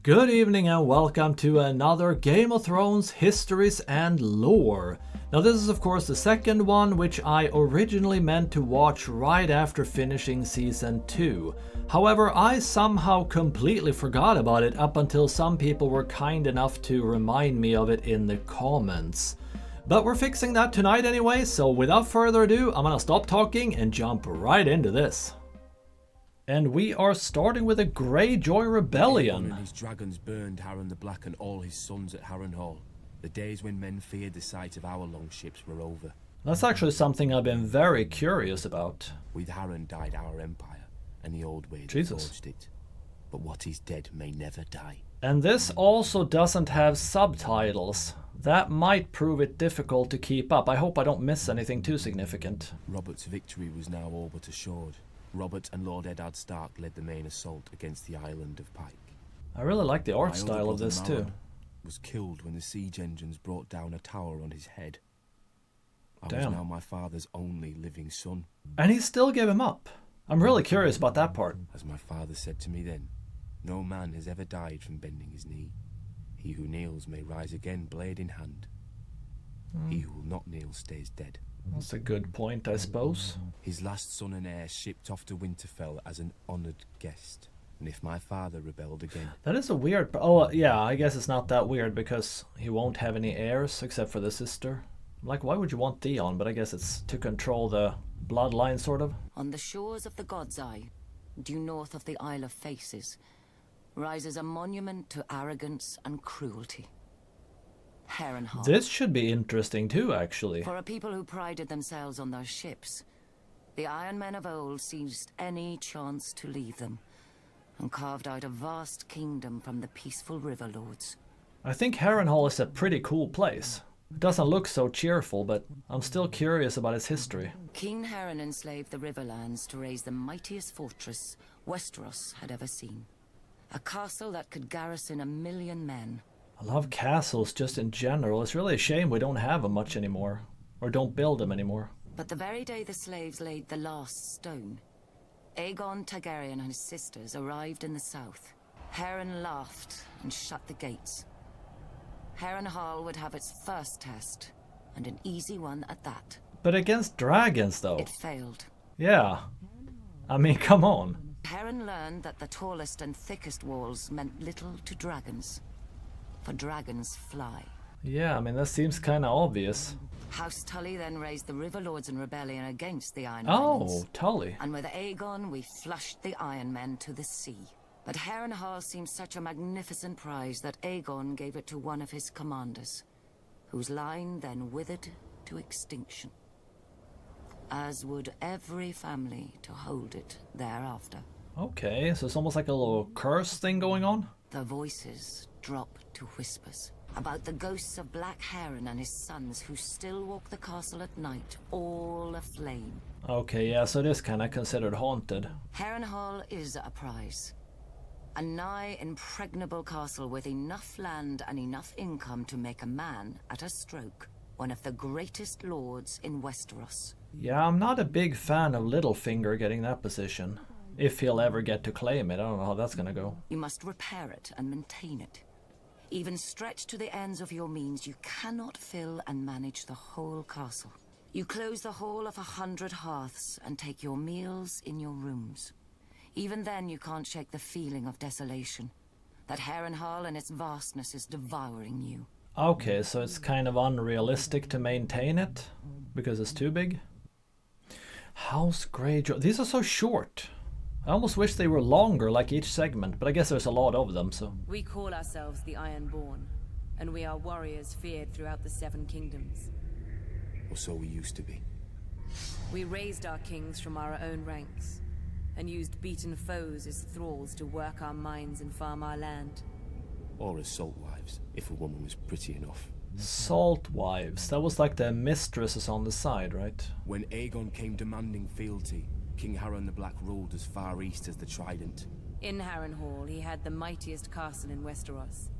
Good evening and welcome to another Game of Thrones Histories and Lore. Now this is of course the second one, which I originally meant to watch right after finishing Season 2. However, I somehow completely forgot about it up until some people were kind enough to remind me of it in the comments. But we're fixing that tonight anyway, so without further ado, I'm gonna stop talking and jump right into this. And we are starting with a Greyjoy rebellion. Aegon and his dragons burned Harren the Black and all his sons at Harrenhal. The days when men feared the sight of our longships were over. That's actually something I've been very curious about. With Harren died our empire, and the old way they forged it. But what is dead may never die. And this also doesn't have subtitles. That might prove it difficult to keep up. I hope I don't miss anything too significant. Robert's victory was now all but assured. Robert and Lord Eddard Stark led the main assault against the island of Pike. I really like the art style of this too. Was killed when the siege engines brought down a tower on his head. I Damn. was now my father's only living son. And he still gave him up. I'm really curious about that part. As my father said to me then, no man has ever died from bending his knee. He who kneels may rise again, blade in hand. He who will not kneel stays dead. That's a good point, I suppose. His last son and heir shipped off to Winterfell as an honoured guest. And if my father rebelled again... That is a weird... Oh, yeah, I guess it's not that weird because he won't have any heirs except for the sister. Like, why would you want Theon? But I guess it's to control the bloodline, sort of. On the shores of the God's Eye, due north of the Isle of Faces, rises a monument to arrogance and cruelty. Harrenhal. This should be interesting too, actually. For a people who prided themselves on their ships, the Iron Men of old seized any chance to leave them, and carved out a vast kingdom from the peaceful river lords. I think Harrenhal is a pretty cool place. It doesn't look so cheerful, but I'm still curious about its history. King Harren enslaved the Riverlands to raise the mightiest fortress Westeros had ever seen. A castle that could garrison 1 million men. I love castles just in general. It's really a shame we don't have them much anymore. Or don't build them anymore. But the very day the slaves laid the last stone, Aegon Targaryen and his sisters arrived in the south. Harren laughed and shut the gates. Harrenhal would have its first test, and an easy one at that. But against dragons, though. It failed. Yeah. I mean, come on. Harren learned that the tallest and thickest walls meant little to dragons. For dragons fly. Yeah, I mean, that seems kinda obvious. House Tully then raised the River Lords in rebellion against the Iron Oh, Islands. Tully. And with Aegon, we flushed the Iron Men to the sea. But Harrenhal seemed such a magnificent prize that Aegon gave it to one of his commanders, whose line then withered to extinction. As would every family to hold it thereafter. Okay, so it's almost like a little curse thing going on? The voices drop to whispers about the ghosts of Black Harren and his sons who still walk the castle at night, all aflame. Okay, yeah, so it is kinda considered haunted. Harrenhal is a prize. A nigh impregnable castle with enough land and enough income to make a man, at a stroke, one of the greatest lords in Westeros. Yeah, I'm not a big fan of Littlefinger getting that position. If he'll ever get to claim it, I don't know how that's gonna go. You must repair it and maintain it. Even stretched to the ends of your means, you cannot fill and manage the whole castle. You close the hall of 100 hearths and take your meals in your rooms. Even then, you can't shake the feeling of desolation. That Harrenhal and its vastness is devouring you. Okay, so it's kind of unrealistic to maintain it? Because it's too big? House Greyjoy. These are so short. I almost wish they were longer, like each segment, but I guess there's a lot of them, so... We call ourselves the Ironborn, and we are warriors feared throughout the 7 kingdoms. Or so we used to be. We raised our kings from our own ranks, and used beaten foes as thralls to work our mines and farm our land. Or as salt wives, if a woman was pretty enough. Salt wives. That was like the mistresses on the side, right? When Aegon came demanding fealty, King Harren the Black ruled as far east as the Trident. In Harrenhal, he had the mightiest castle in Westeros,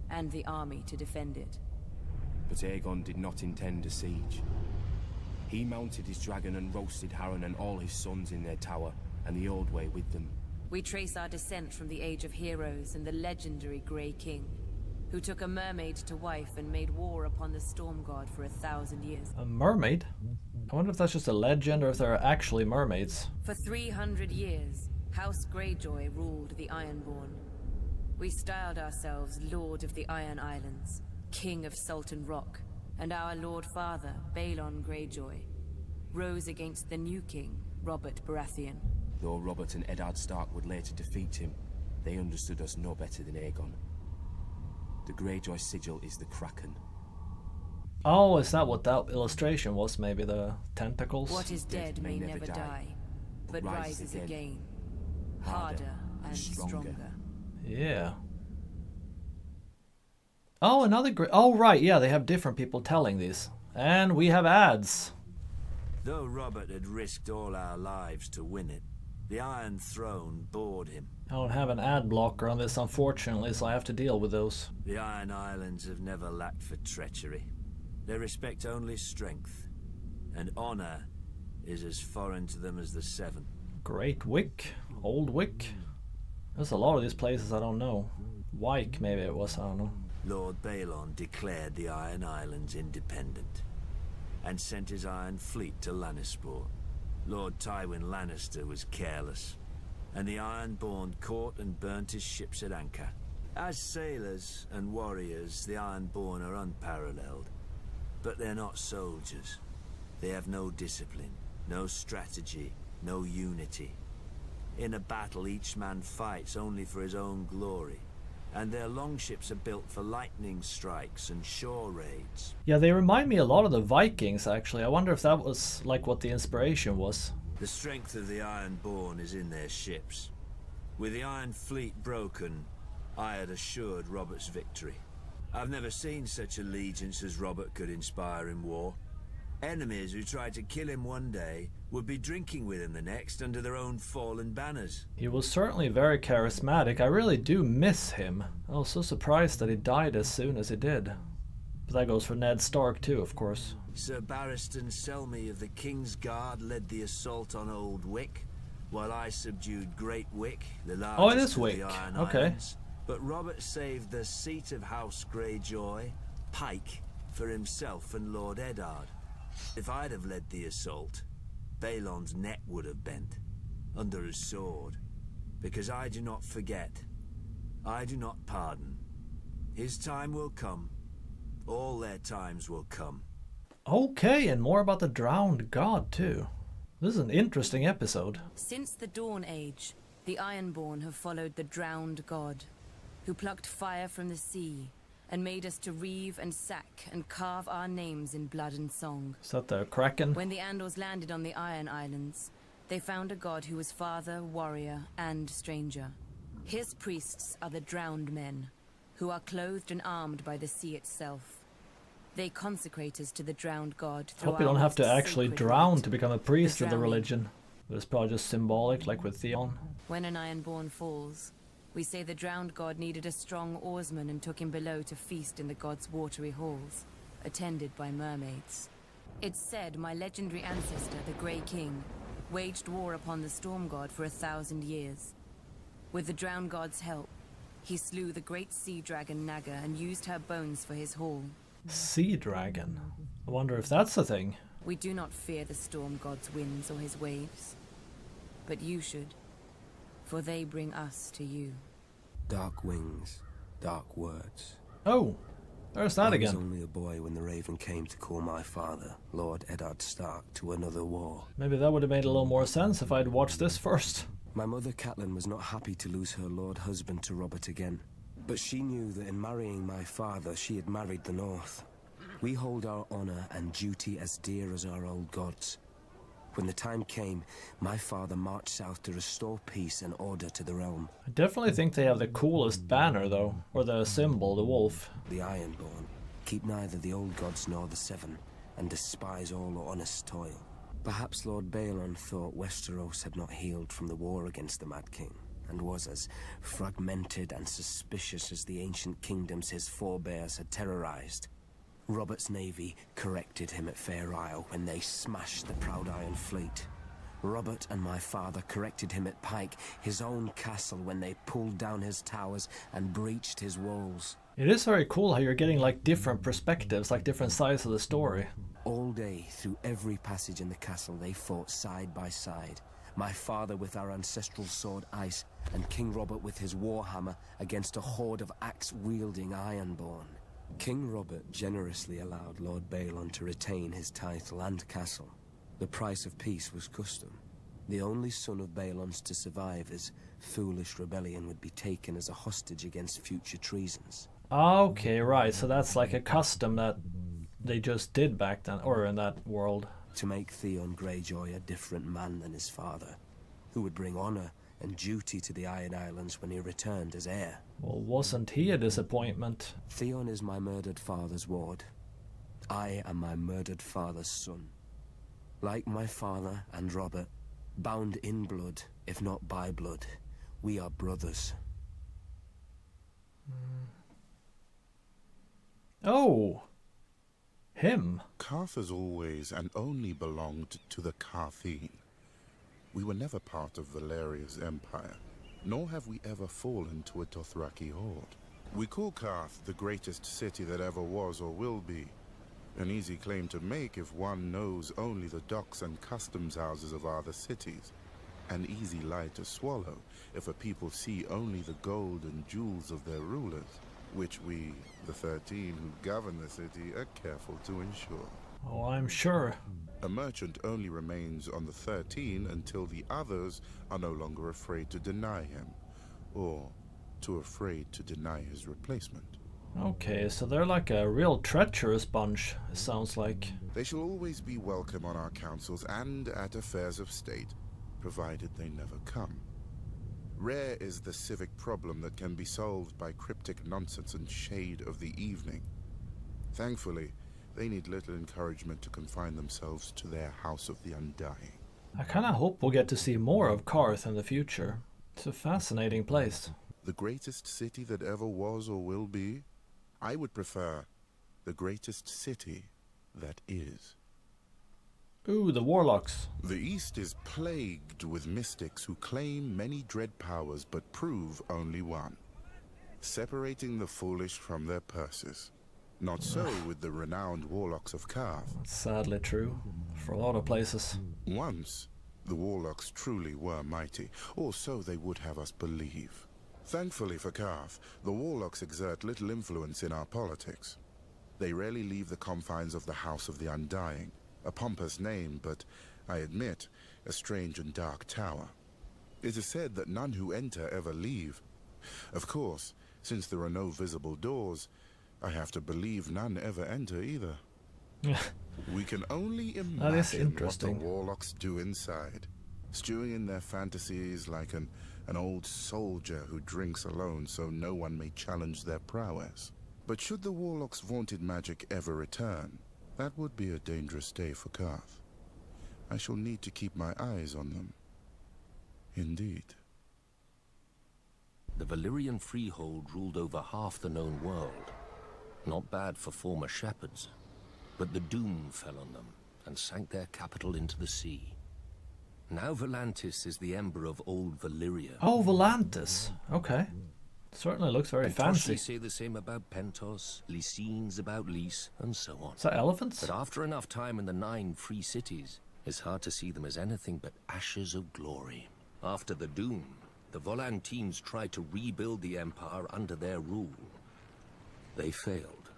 and the army to defend it. But Aegon did not intend a siege. He mounted his dragon and roasted Harren and all his sons in their tower, and the Old Way with them. We trace our descent from the Age of Heroes and the legendary Grey King, who took a mermaid to wife and made war upon the Storm God for 1,000 years. A mermaid? I wonder if that's just a legend or if there are actually mermaids. For 300 years, House Greyjoy ruled the Ironborn. We styled ourselves Lord of the Iron Islands, King of Sultan Rock, and our Lord Father, Balon Greyjoy, rose against the new king, Robert Baratheon. Though Robert and Eddard Stark would later defeat him, they understood us no better than Aegon. The Greyjoy sigil is the Kraken. Oh, is that what that illustration was? Maybe the tentacles? What is dead may never die, but rises again, harder and stronger. Yeah. Oh, another great... Oh, right, yeah, they have different people telling these. And we have ads. Though Robert had risked all our lives to win it, the Iron Throne bored him. I don't have an ad blocker on this, unfortunately, so I have to deal with those. The Iron Islands have never lacked for treachery. They respect only strength, and honor is as foreign to them as the Seven. Great Wick, Old Wick. There's a lot of these places I don't know. Wyke, maybe it was, I don't know. Lord Balon declared the Iron Islands independent, and sent his Iron Fleet to Lannisport. Lord Tywin Lannister was careless, and the Ironborn caught and burnt his ships at anchor. As sailors and warriors, the Ironborn are unparalleled. But they're not soldiers. They have no discipline, no strategy, no unity. In a battle, each man fights only for his own glory, and their longships are built for lightning strikes and shore raids. Yeah, they remind me a lot of the Vikings, actually. I wonder if that was like what the inspiration was. The strength of the Ironborn is in their ships. With the Iron Fleet broken, I had assured Robert's victory. I've never seen such allegiance as Robert could inspire in war. Enemies who tried to kill him one day would be drinking with him the next under their own fallen banners. He was certainly very charismatic. I really do miss him. I was so surprised that he died as soon as he did. But that goes for Ned Stark too, of course. Sir Barristan Selmy of the King's Guard led the assault on Old Wick, while I subdued Great Wick, the largest of the Iron Islands. But Robert saved the seat of House Greyjoy, Pike, for himself and Lord Eddard. If I'd have led the assault, Balon's neck would have bent, under his sword. Because I do not forget, I do not pardon. His time will come. All their times will come. Okay, and more about the drowned god too. This is an interesting episode. Since the Dawn Age, the Ironborn have followed the drowned god, who plucked fire from the sea and made us to reave and sack and carve our names in blood and song. Is that the Kraken? When the Andals landed on the Iron Islands, they found a god who was father, warrior, and stranger. His priests are the drowned men, who are clothed and armed by the sea itself. They consecrate us to the drowned god through Hope you don't have to actually drown rite, to become a priest of the drowning. religion. But it's probably just symbolic, like with Theon. When an Ironborn falls, we say the drowned god needed a strong oarsman and took him below to feast in the god's watery halls, attended by mermaids. It's said my legendary ancestor, the Grey King, waged war upon the storm god for 1,000 years. With the drowned god's help, he slew the great sea dragon Naga and used her bones for his hall. Sea dragon. I wonder if that's a thing. We do not fear the storm god's winds or his waves, but you should, for they bring us to you. Dark wings, dark words. Oh, there's that again. I was only a boy when the Raven came to call my father, Lord Eddard Stark, to another war. Maybe that would have made a little more sense if I'd watched this first. My mother Catelyn was not happy to lose her lord husband to Robert again, but she knew that in marrying my father she had married the North. We hold our honor and duty as dear as our old gods. When the time came, my father marched south to restore peace and order to the realm. I definitely think they have the coolest banner though, or the symbol, the wolf. The Ironborn keep neither the old gods nor the Seven, and despise all honest toil. Perhaps Lord Balon thought Westeros had not healed from the war against the Mad King, and was as fragmented and suspicious as the ancient kingdoms his forebears had terrorized. Robert's navy corrected him at Fair Isle when they smashed the proud Iron Fleet. Robert and my father corrected him at Pike, his own castle, when they pulled down his towers and breached his walls. It is very cool how you're getting like different perspectives, like different sides of the story. All day, through every passage in the castle, they fought side by side. My father with our ancestral sword Ice, and King Robert with his warhammer against a horde of axe-wielding Ironborn. King Robert generously allowed Lord Balon to retain his title and castle. The price of peace was custom. The only son of Balon's to survive his foolish rebellion would be taken as a hostage against future treasons. Okay, right, so that's like a custom that they just did back then, or in that world. To make Theon Greyjoy a different man than his father, who would bring honor and duty to the Iron Islands when he returned as heir. Well, wasn't he a disappointment? Theon is my murdered father's ward. I am my murdered father's son. Like my father and Robert, bound in blood, if not by blood, we are brothers. Oh! Him? Carth has always and only belonged to the Carthine. We were never part of Valeria's empire, nor have we ever fallen to a Dothraki horde. We call Carth the greatest city that ever was or will be. An easy claim to make if one knows only the docks and customs houses of other cities. An easy lie to swallow if a people see only the gold and jewels of their rulers, which we, the 13 who govern the city, are careful to ensure. Oh, I'm sure. A merchant only remains on the 13 until the others are no longer afraid to deny him, or too afraid to deny his replacement. Okay, so they're like a real treacherous bunch, it sounds like. They shall always be welcome on our councils and at affairs of state, provided they never come. Rare is the civic problem that can be solved by cryptic nonsense and shade of the evening. Thankfully, they need little encouragement to confine themselves to their House of the Undying. I kinda hope we'll get to see more of Carth in the future. It's a fascinating place. The greatest city that ever was or will be? I would prefer the greatest city that is. Ooh, the warlocks. The East is plagued with mystics who claim many dread powers but prove only one. Separating the foolish from their purses. Not so with the renowned warlocks of Carth. That's sadly true, for a lot of places. Once, the warlocks truly were mighty, or so they would have us believe. Thankfully for Carth, the warlocks exert little influence in our politics. They rarely leave the confines of the House of the Undying. A pompous name, but, I admit, a strange and dark tower. It is said that none who enter ever leave. Of course, since there are no visible doors, I have to believe none ever enter either. We can only imagine what the warlocks do inside, stewing in their fantasies like an old soldier who drinks alone so no one may challenge their prowess. But should the warlocks' vaunted magic ever return, that would be a dangerous day for Carth. I shall need to keep my eyes on them. Indeed. The Valyrian freehold ruled over half the known world. Not bad for former shepherds. But the doom fell on them and sank their capital into the sea. Now Volantis is the ember of old Valyria. Oh, Volantis. Okay. Certainly looks very fancy. Say the same about Pentos, Lycines about Lys, and so on. Is that elephants? But after enough time in the 9 free cities, it's hard to see them as anything but ashes of glory. After the doom, the Volantines tried to rebuild the empire under their rule. They failed.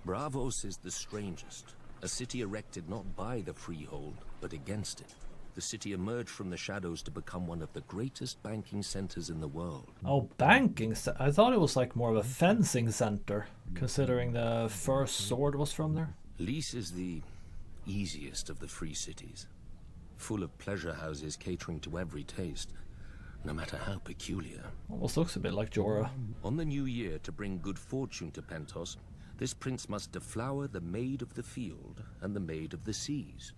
Braavos is the strangest, a city erected not by the freehold, but against it. The city emerged from the shadows to become one of the greatest banking centers in the world. Oh, banking? I thought it was like more of a fencing center, considering the first sword was from there. Lys is the easiest of the free cities, full of pleasure houses catering to every taste, no matter how peculiar. Almost looks a bit like Jorah. On the new year, to bring good fortune to Pentos, this prince must deflower the maid of the field and the maid of the seas.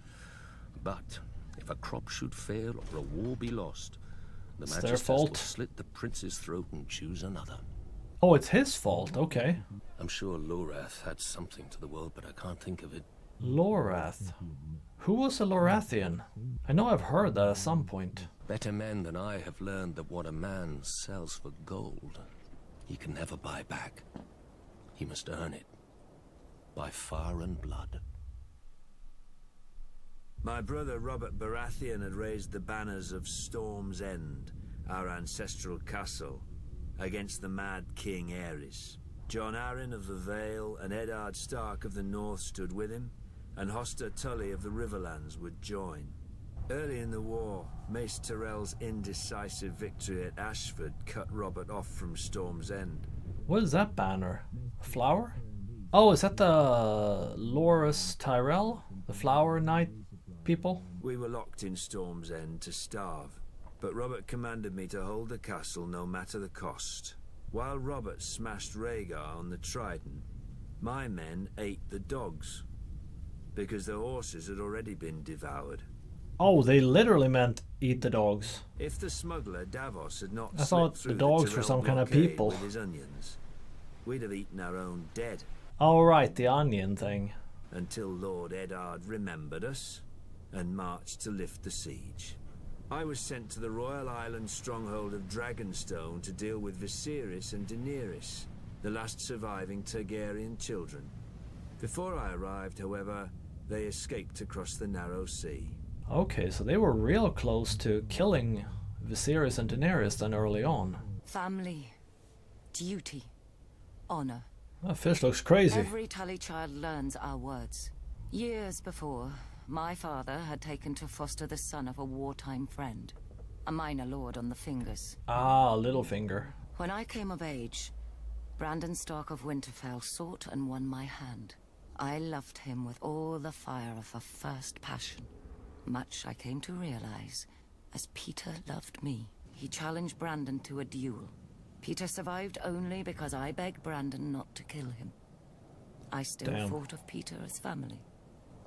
But if a crop should fail or a war be lost, the Magisters will slit the prince's throat and choose another. Oh, it's his fault, okay. I'm sure Lorath had something to the world, but I can't think of it. Lorath. Who was a Lorathian? I know I've heard that at some point. Better men than I have learned that what a man sells for gold, he can never buy back. He must earn it. By fire and blood. My brother Robert Baratheon had raised the banners of Storm's End, our ancestral castle, against the mad King Aerys. Jon Arryn of the Vale and Eddard Stark of the North stood with him, and Hoster Tully of the Riverlands would join. Early in the war, Mace Tyrell's indecisive victory at Ashford cut Robert off from Storm's End. What is that banner? A flower? Oh, is that the Loras Tyrell? The Flower Knight people? We were locked in Storm's End to starve, but Robert commanded me to hold the castle no matter the cost. While Robert smashed Rhaegar on the Trident, my men ate the dogs, because the horses had already been devoured. Oh, they literally meant eat the dogs. If the smuggler Davos had not I slipped thought through the dogs were Tyrell some kind of blockade people. with his onions, we'd have eaten our own dead. Oh, right, the onion thing. Until Lord Eddard remembered us and marched to lift the siege. I was sent to the Royal Island stronghold of Dragonstone to deal with Viserys and Daenerys, the last surviving Targaryen children. Before I arrived, however, they escaped across the narrow sea. Okay, so they were real close to killing Viserys and Daenerys then early on. Family, duty, honor. That fish looks crazy. Every Tully child learns our words. Years before, my father had taken to foster the son of a wartime friend, a minor lord on the Fingers. Ah, Littlefinger. When I came of age, Brandon Stark of Winterfell sought and won my hand. I loved him with all the fire of a first passion. Much I came to realize, as Peter loved me. He challenged Brandon to a duel. Peter survived only because I begged Brandon not to kill him. I still thought of Peter as family.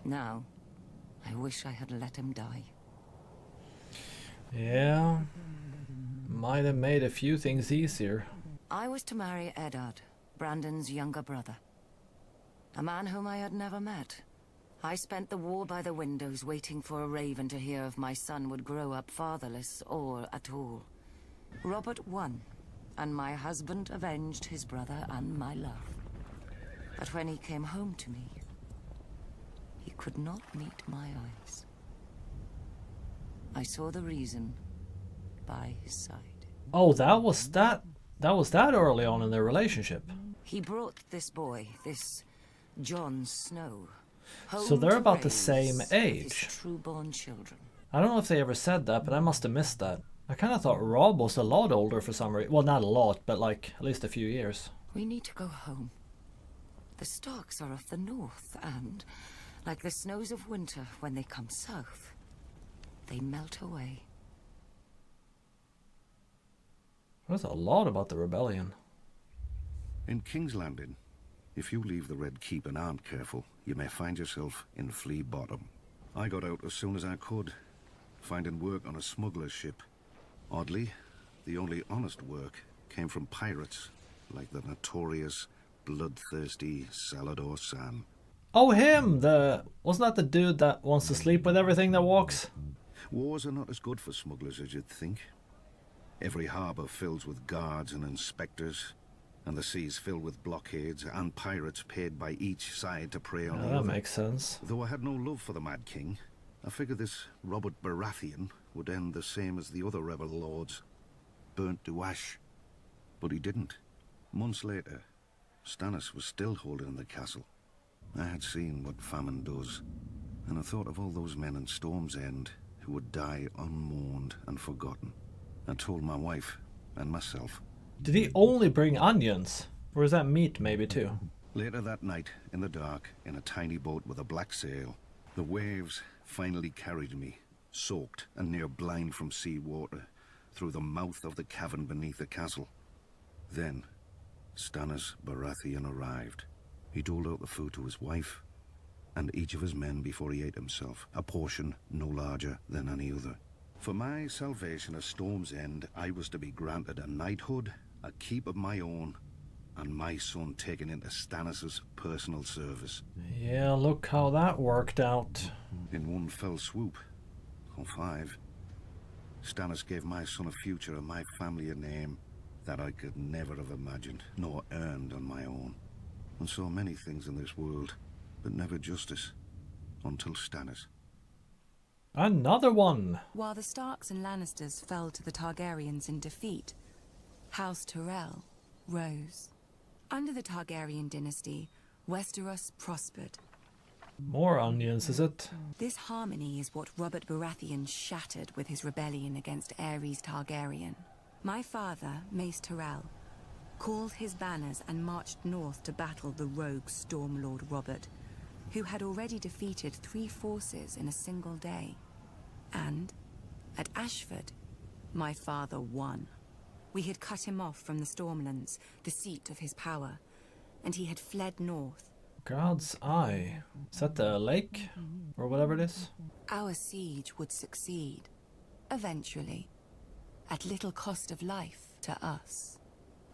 Now, I wish I had let him die. Yeah, might have made a few things easier. I was to marry Eddard, Brandon's younger brother. A man whom I had never met. I spent the war by the windows waiting for a raven to hear if my son would grow up fatherless or at all. Robert won, and my husband avenged his brother and my love. But when he came home to me, he could not meet my eyes. I saw the reason by his side. Oh, that was that early on in their relationship. He brought this boy, this Jon Snow, home So they're to about the raise same age. his true-born children. I don't know if they ever said that, but I must have missed that. I kind of thought Rob was a lot older for some reason. Well, not a lot, but like at least a few years. We need to go home. The Starks are of the north, and like the snows of winter when they come south, they melt away. There's a lot about the rebellion. In King's Landing, if you leave the Red Keep and aren't careful, you may find yourself in Flea Bottom. I got out as soon as I could, finding work on a smuggler's ship. Oddly, the only honest work came from pirates, like the notorious, bloodthirsty Salador San. Oh, him! Wasn't that the dude that wants to sleep with everything that walks? Wars are not as good for smugglers as you'd think. Every harbour fills with guards and inspectors, and the seas filled with blockades and pirates paid by each side to prey on the That other. makes sense. Though I had no love for the Mad King, I figured this Robert Baratheon would end the same as the other rebel lords, burnt to ash. But he didn't. Months later, Stannis was still holding the castle. I had seen what famine does, and I thought of all those men in Storm's End who would die unmourned and forgotten. I told my wife and myself. Did he only bring onions? Or is that meat maybe too? Later that night, in the dark, in a tiny boat with a black sail, the waves finally carried me, soaked and near blind from sea water, through the mouth of the cavern beneath the castle. Then, Stannis Baratheon arrived. He doled out the food to his wife and each of his men before he ate himself, a portion no larger than any other. For my salvation at Storm's End, I was to be granted a knighthood, a keep of my own, and my son taken into Stannis' personal service. Yeah, look how that worked out. In one fell swoop, or 5, Stannis gave my son a future and my family a name that I could never have imagined, nor earned on my own. And so many things in this world, but never justice, until Stannis. Another one! While the Starks and Lannisters fell to the Targaryens in defeat, House Tyrell rose. Under the Targaryen dynasty, Westeros prospered. More onions, is it? This harmony is what Robert Baratheon shattered with his rebellion against Aerys Targaryen. My father, Mace Tyrell, called his banners and marched north to battle the rogue Stormlord Robert, who had already defeated 3 forces in a single day. And, at Ashford, my father won. We had cut him off from the Stormlands, the seat of his power, and he had fled north. God's Eye. Is that the lake? Or whatever it is? Our siege would succeed, eventually, at little cost of life to us.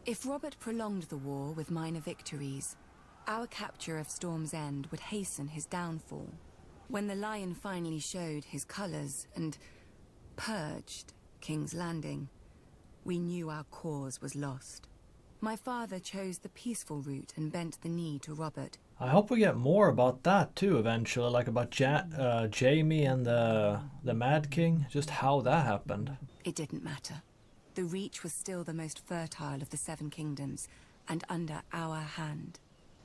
If Robert prolonged the war with minor victories, our capture of Storm's End would hasten his downfall. When the Lion finally showed his colors and purged King's Landing, we knew our cause was lost. My father chose the peaceful route and bent the knee to Robert. I hope we get more about that too eventually, like about Jaime and the Mad King, just how that happened. It didn't matter. The Reach was still the most fertile of the 7 kingdoms, and under our hand.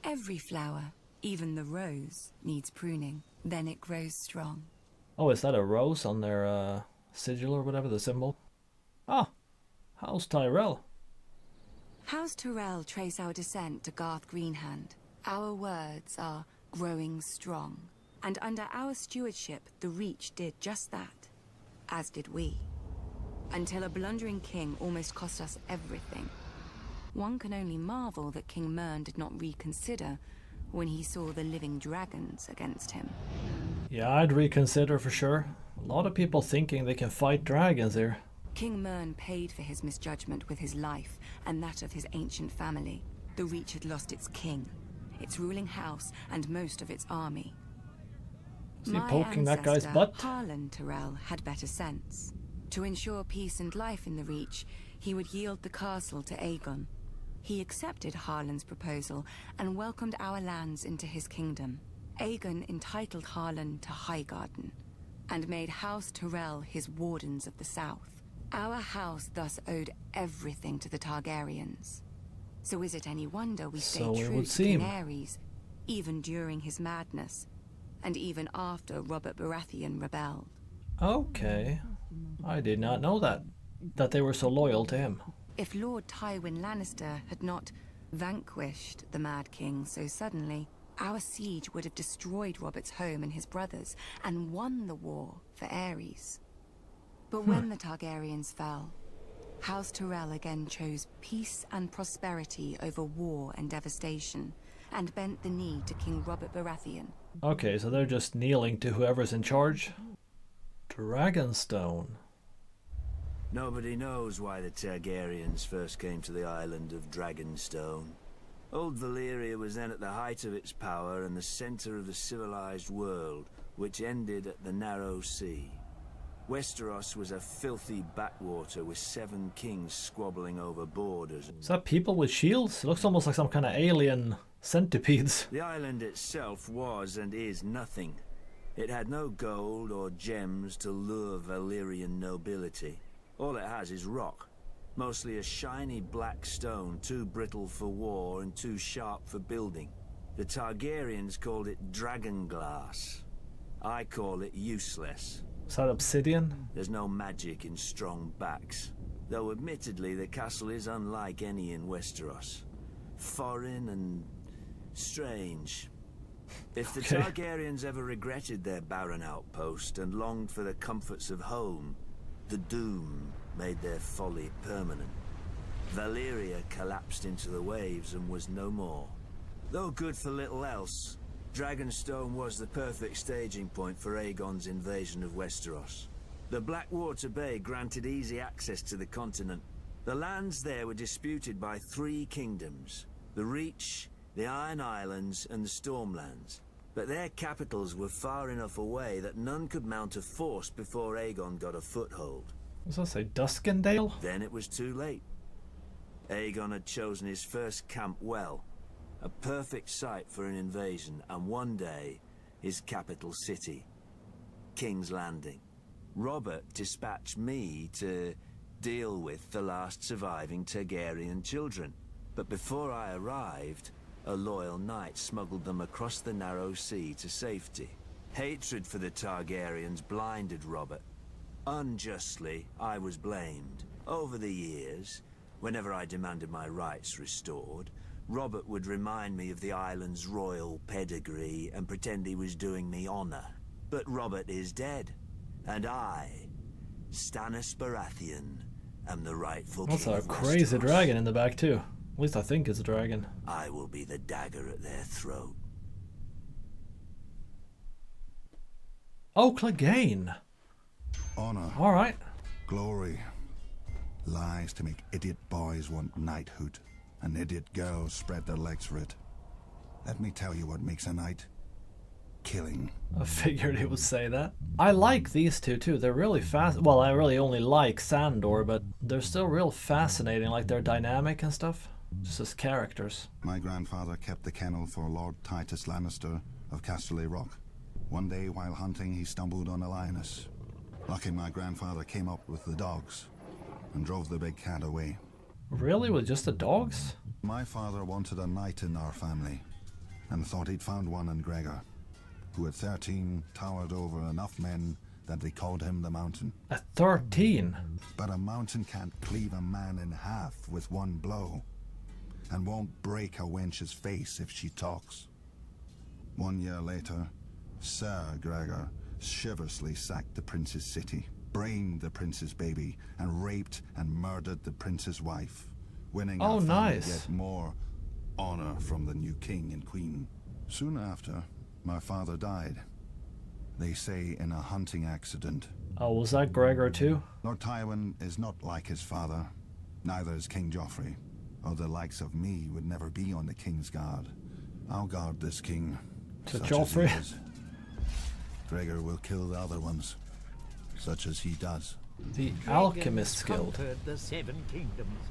Every flower, even the rose, needs pruning. Then it grows strong. Oh, is that a rose on their sigil or whatever, the symbol? Ah, House Tyrell. House Tyrell trace our descent to Garth Greenhand. Our words are growing strong. And under our stewardship, the Reach did just that. As did we. Until a blundering king almost cost us everything. One can only marvel that King Mern did not reconsider when he saw the living dragons against him. Yeah, I'd reconsider for sure. A lot of people thinking they can fight dragons here. King Mern paid for his misjudgment with his life and that of his ancient family. The Reach had lost its king, its ruling house, and most of its army. Is he poking that guy's butt? Harlan Tyrell had better sense. To ensure peace and life in the Reach, he would yield the castle to Aegon. He accepted Harlan's proposal and welcomed our lands into his kingdom. Aegon entitled Harlan to Highgarden and made House Tyrell his wardens of the south. Our house thus owed everything to the Targaryens. So is it any wonder we stayed true to King Aerys, even during his madness, and even after Robert Baratheon rebelled? Okay. I did not know that they were so loyal to him. If Lord Tywin Lannister had not vanquished the Mad King so suddenly, our siege would have destroyed Robert's home and his brothers, and won the war for Aerys. But when the Targaryens fell, House Tyrell again chose peace and prosperity over war and devastation, and bent the knee to King Robert Baratheon. Okay, so they're just kneeling to whoever's in charge. Dragonstone. Nobody knows why the Targaryens first came to the island of Dragonstone. Old Valyria was then at the height of its power and the center of the civilized world, which ended at the Narrow Sea. Westeros was a filthy backwater with 7 kings squabbling over borders. Is that people with shields? It looks almost like some kind of alien centipedes. The island itself was and is nothing. It had no gold or gems to lure Valyrian nobility. All it has is rock, mostly a shiny black stone, too brittle for war and too sharp for building. The Targaryens called it dragon glass. I call it useless. Is that obsidian? There's no magic in strong backs, though admittedly the castle is unlike any in Westeros. Foreign and strange. If the Targaryens ever regretted their barren outpost and longed for the comforts of home, the Doom made their folly permanent. Valyria collapsed into the waves and was no more. Though good for little else, Dragonstone was the perfect staging point for Aegon's invasion of Westeros. The Blackwater Bay granted easy access to the continent. The lands there were disputed by 3 kingdoms. The Reach, the Iron Islands, and the Stormlands. But their capitals were far enough away that none could mount a force before Aegon got a foothold. What's that say, Duskendale? Then it was too late. Aegon had chosen his first camp well, a perfect site for an invasion, and one day, his capital city, King's Landing. Robert dispatched me to deal with the last surviving Targaryen children. But before I arrived, a loyal knight smuggled them across the narrow sea to safety. Hatred for the Targaryens blinded Robert. Unjustly, I was blamed. Over the years, whenever I demanded my rights restored, Robert would remind me of the island's royal pedigree and pretend he was doing me honor. But Robert is dead, and I, Stannis Baratheon, am the rightful king. That's a crazy dragon in the back too. At least I think it's a dragon. I will be the dagger at their throat. Oh, Clegane. Honor. Alright. Glory. Lies to make idiot boys want knighthood, and idiot girls spread their legs for it. Let me tell you what makes a knight. Killing. I figured he would say that. I like these two too. They're really fast. Well, I really only like Sandor, but they're still real fascinating. Like, they're dynamic and stuff. Just as characters. My grandfather kept the kennel for Lord Titus Lannister of Casterly Rock. One day while hunting, he stumbled on a lioness. Lucky my grandfather came up with the dogs and drove the big cat away. Really? With just the dogs? My father wanted a knight in our family and thought he'd found one in Gregor, who at 13 towered over enough men that they called him the Mountain. At 13? But a mountain can't cleave a man in half with one blow, and won't break a wench's face if she talks. 1 year later, Sir Gregor chivalrously sacked the prince's city, brained the prince's baby, and raped and murdered the prince's wife, winning our family yet more honor from the new king and queen. Soon after, my father died. They say in a hunting accident. Oh, was that Gregor too? Lord Tywin is not like his father. Neither is King Joffrey. Or the likes of me would never be on the king's guard. I'll guard this king. To Joffrey? Gregor will kill the other ones, such as he does. The Alchemist's Guild. Conquered the Seven Kingdoms,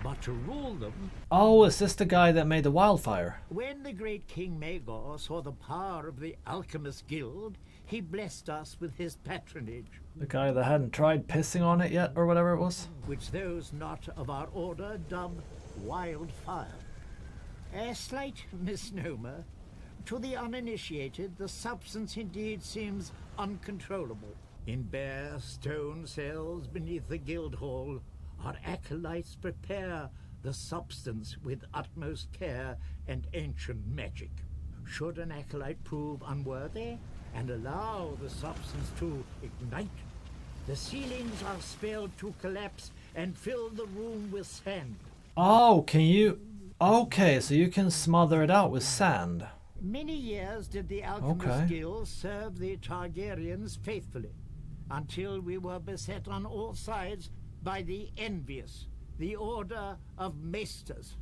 but to rule them... Oh, is this the guy that made the wildfire? When the great King Maegor saw the power of the Alchemist's Guild, he blessed us with his patronage. The guy that hadn't tried pissing on it yet, or whatever it was? Which those not of our order dub wildfire. A slight misnomer. To the uninitiated, the substance indeed seems uncontrollable. In bare stone cells beneath the guild hall, our acolytes prepare the substance with utmost care and ancient magic. Should an acolyte prove unworthy and allow the substance to ignite, the ceilings are spelled to collapse and fill the room with sand. Oh, can you... Okay, so you can smother it out with sand. Many years did the Alchemist Guild serve the Targaryens faithfully, until we were beset on all sides by the envious, the Order of Maesters.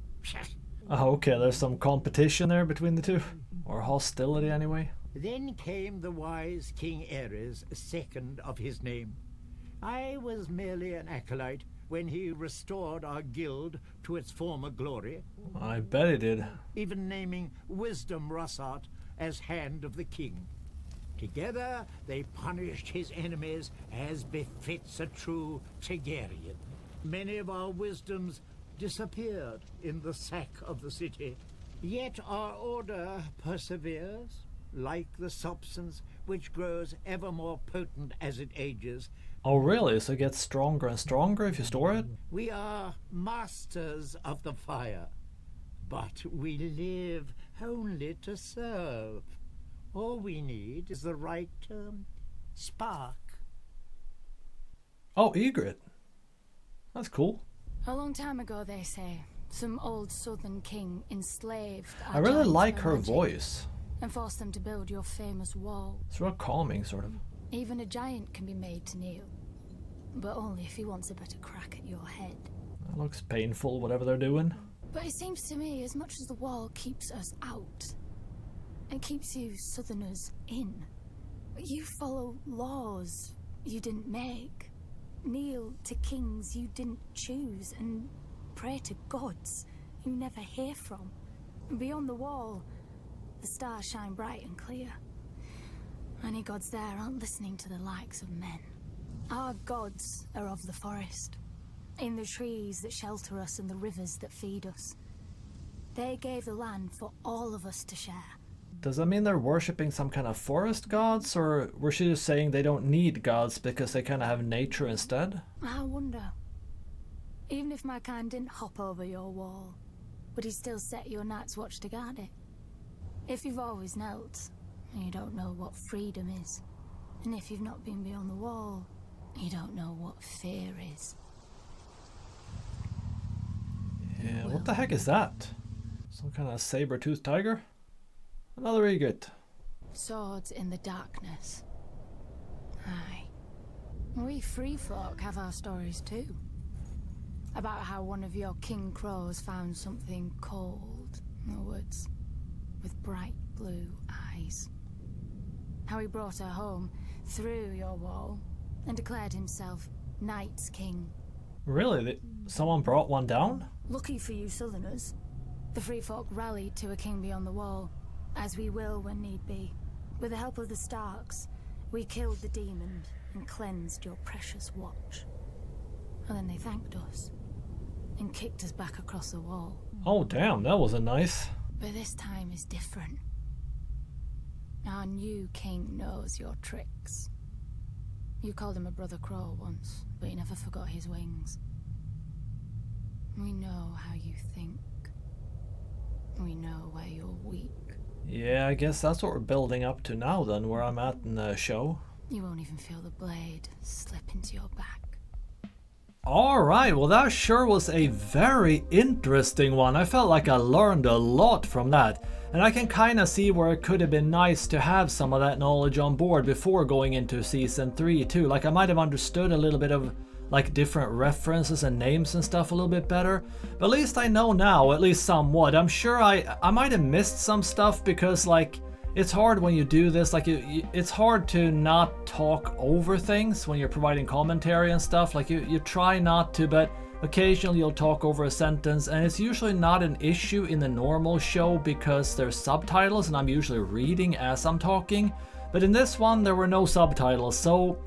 Oh, okay, there's some competition there between the two. Or hostility, anyway. Then came the wise King Aerys, second of his name. I was merely an acolyte when he restored our guild to its former glory. I bet he did. Even naming Wisdom Rossart as Hand of the King. Together, they punished his enemies as befits a true Targaryen. Many of our wisdoms disappeared in the sack of the city. Yet our order perseveres, like the substance which grows ever more potent as it ages. Oh really? So it gets stronger and stronger if you store it? We are masters of the fire, but we live only to serve. All we need is the right spark. Oh, Ygritte. That's cool. A long time ago, they say, some old southern king enslaved our I really giants like by her magic voice. and forced them to build your famous wall. It's real calming, sort of. Even a giant can be made to kneel, but only if he wants a better crack at your head. That looks painful, whatever they're doing. But it seems to me, as much as the wall keeps us out, it keeps you Southerners in. You follow laws you didn't make, kneel to kings you didn't choose, and pray to gods you never hear from. And beyond the wall, the stars shine bright and clear. Any gods there aren't listening to the likes of men. Our gods are of the forest, in the trees that shelter us and the rivers that feed us. They gave the land for all of us to share. Does that mean they're worshipping some kind of forest gods, or were she just saying they don't need gods because they kind of have nature instead? I wonder. Even if my kind didn't hop over your wall, would he still set your night's watch to guard it? If you've always knelt, you don't know what freedom is. And if you've not been beyond the wall, you don't know what fear is. Yeah, what the heck is that? Some kind of saber-toothed tiger? Another egret. Swords in the darkness. Aye. We free folk have our stories too. About how one of your king crows found something cold in the woods, with bright blue eyes. How he brought her home, through your wall, and declared himself Night's King. Really? Someone brought one down? Lucky for you Southerners. The free folk rallied to a king beyond the wall, as we will when need be. With the help of the Starks, we killed the demon and cleansed your precious watch. And then they thanked us, and kicked us back across the wall. Oh damn, that wasn't nice. But this time is different. Our new king knows your tricks. You called him a brother crow once, but he never forgot his wings. We know how you think. We know where you're weak. Yeah, I guess that's what we're building up to now then, where I'm at in the show. You won't even feel the blade slip into your back. Alright, well that sure was a very interesting one. I felt like I learned a lot from that. And I can kinda see where it could have been nice to have some of that knowledge on board before going into Season 3 too. Like I might have understood a little bit of like different references and names and stuff a little bit better. But at least I know now, at least somewhat. I'm sure I might have missed some stuff because like it's hard when you do this, like it's hard to not talk over things when you're providing commentary and stuff. Like you try not to, but occasionally you'll talk over a sentence, and it's usually not an issue in the normal show because there's subtitles and I'm usually reading as I'm talking. But in this one there were no subtitles, so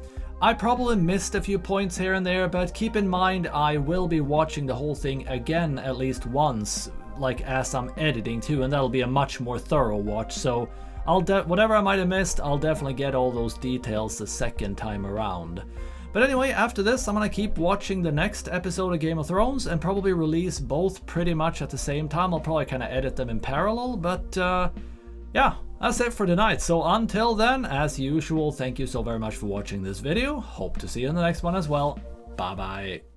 I probably missed a few points here and there, but keep in mind I will be watching the whole thing again at least once, like as I'm editing too, and that'll be a much more thorough watch. So whatever I might have missed, I'll definitely get all those details the second time around. But anyway, after this, I'm gonna keep watching the next episode of Game of Thrones and probably release both pretty much at the same time. I'll probably kind of edit them in parallel, but yeah, that's it for tonight. So until then, as usual, thank you so very much for watching this video. Hope to see you in the next one as well. Bye bye.